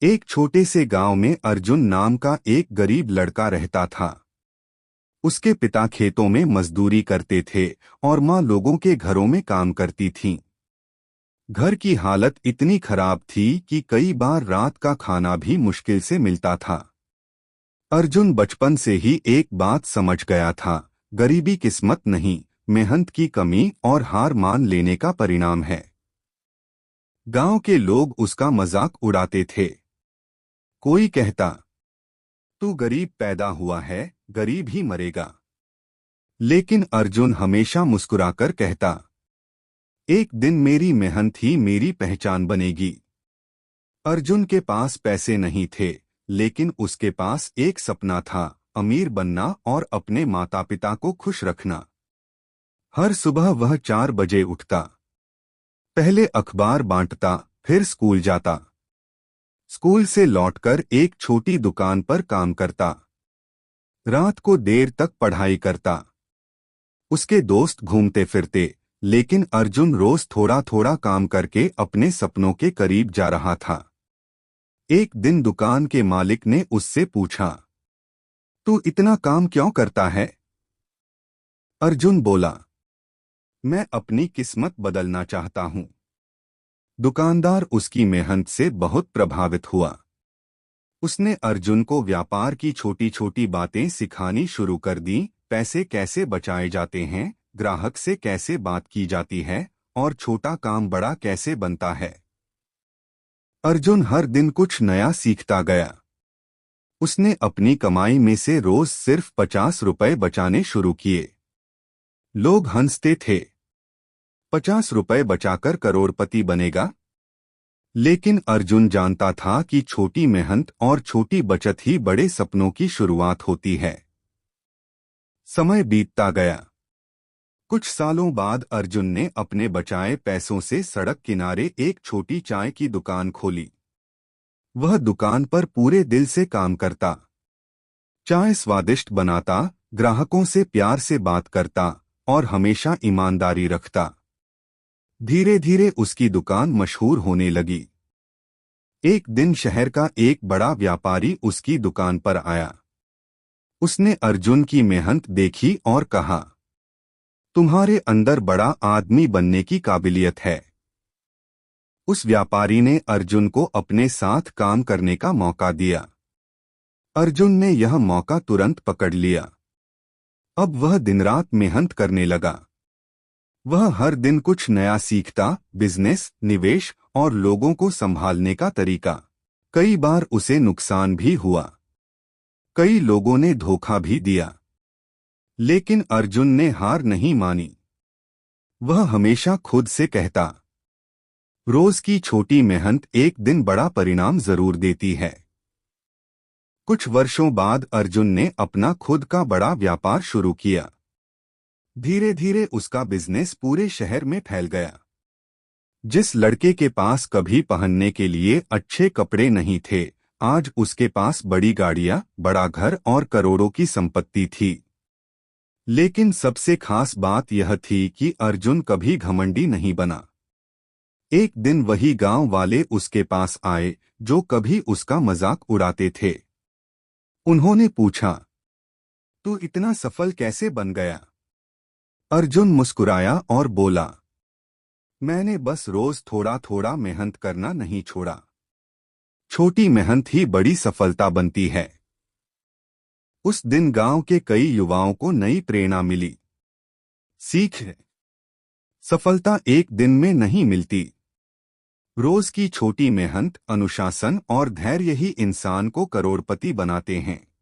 एक छोटे से गांव में अर्जुन नाम का एक गरीब लड़का रहता था। उसके पिता खेतों में मजदूरी करते थे और माँ लोगों के घरों में काम करती थीं। घर की हालत इतनी खराब थी कि कई बार रात का खाना भी मुश्किल से मिलता था। अर्जुन बचपन से ही एक बात समझ गया था, गरीबी किस्मत नहीं, मेहनत की कमी और हार मान लेने का परिणाम है। गांव के लोग उसका मजाक उड़ाते थे। कोई कहता, तू गरीब पैदा हुआ है, गरीब ही मरेगा। लेकिन अर्जुन हमेशा मुस्कुराकर कहता, एक दिन मेरी मेहनत ही मेरी पहचान बनेगी। अर्जुन के पास पैसे नहीं थे, लेकिन उसके पास एक सपना था, अमीर बनना और अपने माता पिता को खुश रखना। हर सुबह वह 4 बजे उठता। पहले अखबार बांटता, फिर स्कूल जाता। स्कूल से लौटकर एक छोटी दुकान पर काम करता। रात को देर तक पढ़ाई करता। उसके दोस्त घूमते फिरते, लेकिन अर्जुन रोज थोड़ा थोड़ा काम करके अपने सपनों के करीब जा रहा था। एक दिन दुकान के मालिक ने उससे पूछा, तू इतना काम क्यों करता है? अर्जुन बोला, मैं अपनी किस्मत बदलना चाहता हूँ। दुकानदार उसकी मेहनत से बहुत प्रभावित हुआ। उसने अर्जुन को व्यापार की छोटी छोटी बातें सिखानी शुरू कर दी, पैसे कैसे बचाए जाते हैं, ग्राहक से कैसे बात की जाती है और छोटा काम बड़ा कैसे बनता है। अर्जुन हर दिन कुछ नया सीखता गया। उसने अपनी कमाई में से रोज सिर्फ 50 रुपए बचाने शुरू किए। लोग हंसते थे, 50 रुपए बचाकर करोड़पति बनेगा। लेकिन अर्जुन जानता था कि छोटी मेहनत और छोटी बचत ही बड़े सपनों की शुरुआत होती है। समय बीतता गया। कुछ सालों बाद अर्जुन ने अपने बचाए पैसों से सड़क किनारे एक छोटी चाय की दुकान खोली। वह दुकान पर पूरे दिल से काम करता। चाय स्वादिष्ट बनाता, ग्राहकों से प्यार से बात करता और हमेशा ईमानदारी रखता। धीरे धीरे उसकी दुकान मशहूर होने लगी। एक दिन शहर का एक बड़ा व्यापारी उसकी दुकान पर आया। उसने अर्जुन की मेहनत देखी और कहा, तुम्हारे अंदर बड़ा आदमी बनने की काबिलियत है। उस व्यापारी ने अर्जुन को अपने साथ काम करने का मौका दिया। अर्जुन ने यह मौका तुरंत पकड़ लिया। अब वह दिन रात मेहनत करने लगा। वह हर दिन कुछ नया सीखता, बिजनेस, निवेश और लोगों को संभालने का तरीका। कई बार उसे नुकसान भी हुआ। कई लोगों ने धोखा भी दिया। लेकिन अर्जुन ने हार नहीं मानी। वह हमेशा खुद से कहता, रोज की छोटी मेहनत एक दिन बड़ा परिणाम जरूर देती है। कुछ वर्षों बाद अर्जुन ने अपना खुद का बड़ा व्यापार शुरू किया। धीरे धीरे उसका बिजनेस पूरे शहर में फैल गया। जिस लड़के के पास कभी पहनने के लिए अच्छे कपड़े नहीं थे, आज उसके पास बड़ी गाड़ियां, बड़ा घर और करोड़ों की संपत्ति थी। लेकिन सबसे खास बात यह थी कि अर्जुन कभी घमंडी नहीं बना। एक दिन वही गांव वाले उसके पास आए जो कभी उसका मजाक उड़ाते थे। उन्होंने पूछा, तू इतना सफल कैसे बन गया? अर्जुन मुस्कुराया और बोला, मैंने बस रोज थोड़ा थोड़ा मेहनत करना नहीं छोड़ा। छोटी मेहनत ही बड़ी सफलता बनती है। उस दिन गांव के कई युवाओं को नई प्रेरणा मिली। सीख, सफलता एक दिन में नहीं मिलती। रोज की छोटी मेहनत, अनुशासन और धैर्य ही इंसान को करोड़पति बनाते हैं।